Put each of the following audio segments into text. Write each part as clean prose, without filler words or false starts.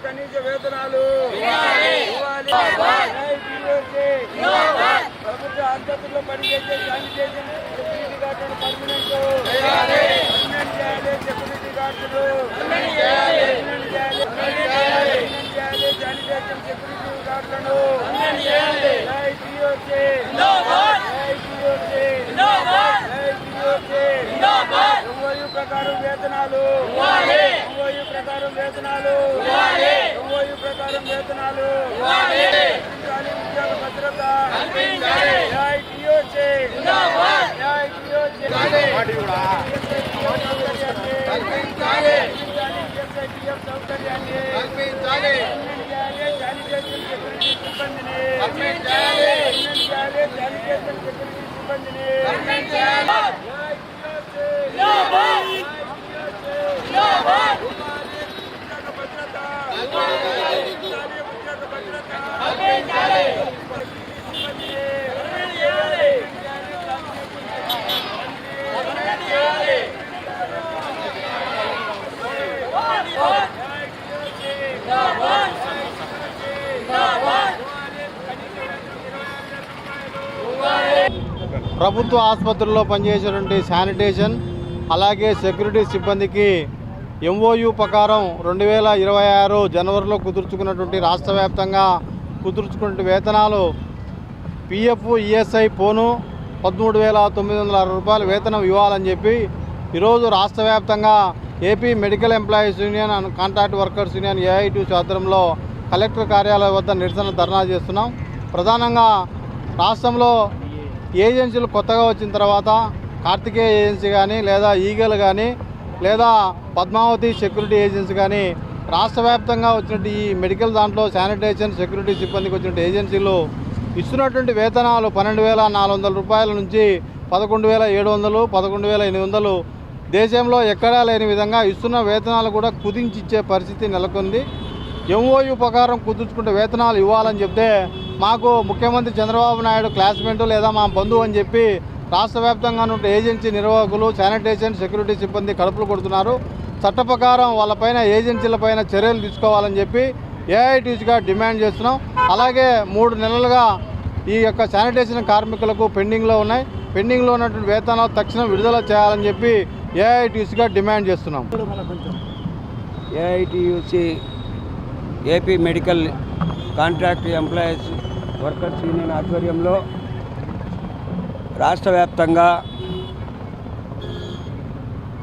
కనీస వేతనాలు ప్రభుత్వ ఆసుపత్రుల్లో పనిచేసే శానిటేషన్ సెక్యూరిటీ గార్డులను పర్మనెంట్ చేయాలి. సెక్యూరిటీ గార్డులు శానిటేషన్ సెక్యూరిటీ గార్డులను ఎంఓయూ ప్రకారం వేతనాలు ఉద్యోగ భద్రత ప్రభుత్వ ఆసుపత్రుల్లో పనిచేసేటువంటి శానిటేషన్ అలాగే సెక్యూరిటీ సిబ్బందికి ఎంఓయూ ప్రకారం 2026 జనవరిలో కుదుర్చుకున్నటువంటి రాష్ట్ర వ్యాప్తంగా కుదుర్చుకున్న వేతనాలు పిఎఫ్ ఈఎస్ఐ పోను 13,960 రూపాయల వేతనం ఇవ్వాలని చెప్పి ఈరోజు రాష్ట్ర వ్యాప్తంగా AP medical employees union and contract workers union AITUC ఆధ్వర్యంలో కలెక్టర్ కార్యాలయం వద్ద నిరసన ధర్నా చేస్తున్నాం. ప్రధానంగా రాష్ట్రంలో ఏజెన్సీలు కొత్తగా వచ్చిన తర్వాత కార్తికేయ ఏజెన్సీ కానీ లేదా ఈగల్ కానీ లేదా పద్మావతి సెక్యూరిటీ ఏజెన్సీ కానీ రాష్ట్ర వ్యాప్తంగా వచ్చినట్టు ఈ మెడికల్ దాంట్లో శానిటేషన్ సెక్యూరిటీ సిబ్బందికి వచ్చినట్టు ఏజెన్సీలు ఇస్తున్నటువంటి వేతనాలు 12,400 రూపాయల నుంచి 11,700 11,800 దేశంలో ఎక్కడా లేని విధంగా ఇస్తున్న వేతనాలు కూడా కుదించిచ్చే పరిస్థితి నెలకొంది. ఎంఓయూ ప్రకారం కుదుర్చుకుంటే వేతనాలు ఇవ్వాలని చెప్తే మాకు ముఖ్యమంత్రి చంద్రబాబు నాయుడు క్లాస్మేట్ లేదా మా బంధువు అని చెప్పి రాష్ట్ర వ్యాప్తంగా ఉన్న ఏజెన్సీ నిర్వాహకులు శానిటేషన్ సెక్యూరిటీ సిబ్బంది కడుపులు కొడుతున్నారు. చట్ట ప్రకారం వాళ్ళపైన ఏజెన్సీలపైన చర్యలు తీసుకోవాలని చెప్పి ఏఐటీయూసీగా డిమాండ్ చేస్తున్నాం. అలాగే 3 నెలలుగా ఈ యొక్క శానిటేషన్ కార్మికులకు పెండింగ్లో ఉన్నటువంటి వేతనాలు తక్షణం విడుదల చేయాలని చెప్పి ఏఐటీయూసీగా డిమాండ్ చేస్తున్నాం. AITUC AP medical contract employees workers union ఆధ్వర్యంలో రాష్ట్ర వ్యాప్తంగా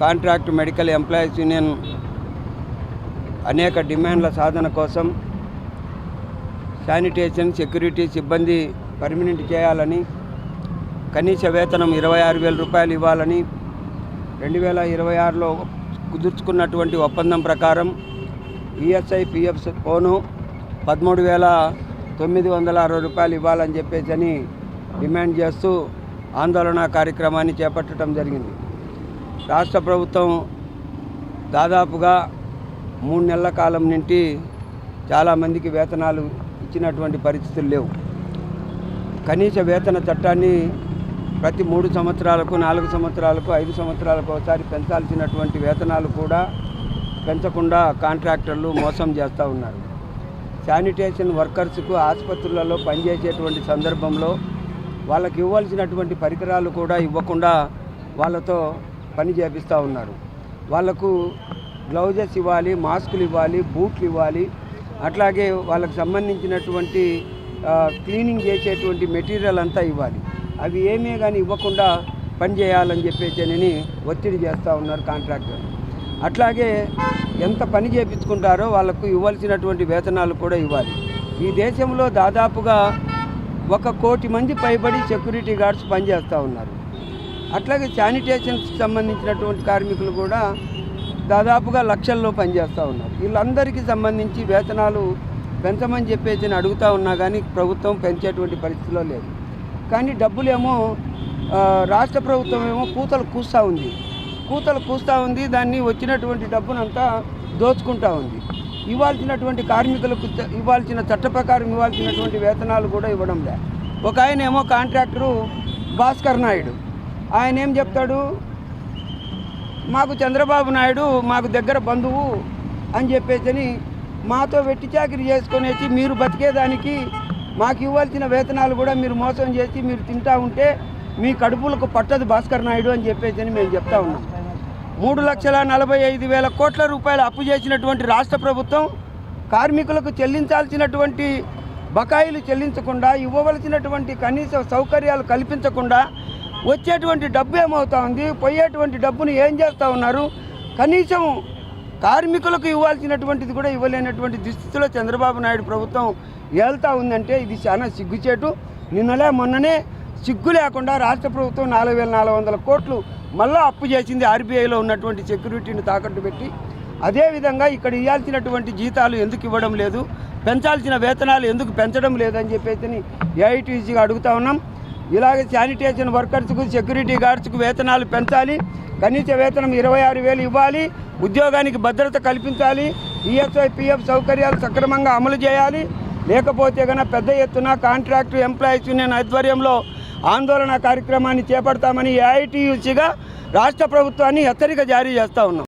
కాంట్రాక్ట్ మెడికల్ ఎంప్లాయీస్ యూనియన్ అనేక డిమాండ్ల సాధన కోసం శానిటేషన్ సెక్యూరిటీ సిబ్బంది పర్మనెంట్ చేయాలని, కనీస వేతనం 26,000 రూపాయలు ఇవ్వాలని 2026లో కుదుర్చుకున్నటువంటి ఒప్పందం ప్రకారం ఈఎస్ఐ పిఎఫ్ పోను 13,960 రూపాయలు ఇవ్వాలని చెప్పేసి డిమాండ్ చేస్తూ ఆందోళన కార్యక్రమాన్ని చేపట్టడం జరిగింది. రాష్ట్ర ప్రభుత్వం దాదాపుగా 3 నెలల కాలం నుండి చాలామందికి వేతనాలు ఇచ్చినటువంటి పరిస్థితులు లేవు. కనీస వేతన చట్టాన్ని ప్రతి 3 సంవత్సరాలకు 4 సంవత్సరాలకు 5 సంవత్సరాలకు ఒకసారి పెంచాల్సినటువంటి వేతనాలు కూడా పెంచకుండా కాంట్రాక్టర్లు మోసం చేస్తూ ఉన్నారు. శానిటేషన్ వర్కర్స్కు ఆసుపత్రులలో పనిచేసేటువంటి సందర్భంలో వాళ్ళకి ఇవ్వాల్సినటువంటి పరికరాలు కూడా ఇవ్వకుండా వాళ్ళతో పని చేపిస్తూ ఉన్నారు. వాళ్లకు గ్లౌజెస్ ఇవ్వాలి, మాస్కులు ఇవ్వాలి, బూట్లు ఇవ్వాలి, అట్లాగే వాళ్ళకు సంబంధించినటువంటి క్లీనింగ్ చేసేటువంటి మెటీరియల్ అంతా ఇవ్వాలి. అవి ఏమీ కానీ ఇవ్వకుండా పని చేయాలని చెప్పేసి ఒత్తిడి చేస్తూ ఉన్నారు కాంట్రాక్టర్. అట్లాగే ఎంత పని చేయించుకుంటారో వాళ్ళకు ఇవ్వాల్సినటువంటి వేతనాలు కూడా ఇవ్వాలి. ఈ దేశంలో దాదాపుగా 1 కోటి మంది పైబడి సెక్యూరిటీ గార్డ్స్ పనిచేస్తూ ఉన్నారు. అట్లాగే శానిటేషన్కి సంబంధించినటువంటి కార్మికులు కూడా దాదాపుగా లక్షల్లో పనిచేస్తూ ఉన్నారు. వీళ్ళందరికీ సంబంధించి వేతనాలు పెంచమని చెప్పేసి అడుగుతూ ఉన్నా కానీ ప్రభుత్వం పెంచేటువంటి పరిస్థితిలో లేదు. కానీ డబ్బులేమో రాష్ట్ర ప్రభుత్వం ఏమో కూతలు కూస్తూ ఉంది. దాన్ని వచ్చినటువంటి డబ్బునంతా దోచుకుంటూ ఉంది. ఇవ్వాల్సినటువంటి కార్మికులకు ఇవ్వాల్సిన చట్ట ప్రకారం ఇవ్వాల్సినటువంటి వేతనాలు కూడా ఇవ్వడం లే. ఒక ఆయన ఏమో కాంట్రాక్టరు భాస్కర్ నాయుడు, ఆయన ఏం చెప్తాడు, మాకు చంద్రబాబు నాయుడు మాకు దగ్గర బంధువు అని చెప్పేసి మాతో వెట్టి చాకిరి చేసుకునేసి మీరు బతికేదానికి మాకు ఇవ్వాల్సిన వేతనాలు కూడా మీరు మోసం చేసి మీరు తింటా ఉంటే మీ కడుపులకు పట్టదు భాస్కర్ నాయుడు అని చెప్పేసి మేము చెప్తా ఉన్నాం. 3,45,000 కోట్ల రూపాయలు అప్పు చేసినటువంటి రాష్ట్ర ప్రభుత్వం కార్మికులకు చెల్లించాల్సినటువంటి బకాయిలు చెల్లించకుండా, ఇవ్వవలసినటువంటి కనీస సౌకర్యాలు కల్పించకుండా వచ్చేటువంటి డబ్బు ఏమవుతా ఉంది, పోయేటువంటి డబ్బును ఏం చేస్తూ ఉన్నారు, కనీసం కార్మికులకు ఇవ్వాల్సినటువంటిది కూడా ఇవ్వలేనటువంటి దుస్థితిలో చంద్రబాబు నాయుడు ప్రభుత్వం వెళ్తూ ఉందంటే ఇది చాలా సిగ్గుచేటు. నిన్నలే మొన్ననే సిగ్గు లేకుండా రాష్ట్ర ప్రభుత్వం 4,400 కోట్లు మళ్ళా అప్పు చేసింది ఆర్బీఐలో ఉన్నటువంటి సెక్యూరిటీని తాకట్టు పెట్టి. అదేవిధంగా ఇక్కడ ఇవ్వాల్సినటువంటి జీతాలు ఎందుకు ఇవ్వడం లేదు, పెంచాల్సిన వేతనాలు ఎందుకు పెంచడం లేదని చెప్పేసి ఏఐటీసీగా అడుగుతా ఉన్నాం. ఇలాగే శానిటేషన్ వర్కర్స్కు, సెక్యూరిటీ గార్డ్స్కు వేతనాలు పెంచాలి, కనీస వేతనం 26,000 ఇవ్వాలి, ఉద్యోగానికి భద్రత కల్పించాలి, ఈఎస్ఐ పిఎఫ్ సౌకర్యాలు సక్రమంగా అమలు చేయాలి. లేకపోతే కనుక పెద్ద ఎత్తున కాంట్రాక్టు ఎంప్లాయీస్ యూనియన్ ఆధ్వర్యంలో ఆందోళన కార్యక్రమాన్ని చేపడతామని ఏఐటీయూసీగా రాష్ట్ర ప్రభుత్వాన్ని హెచ్చరిక జారీ చేస్తూ ఉన్నాం.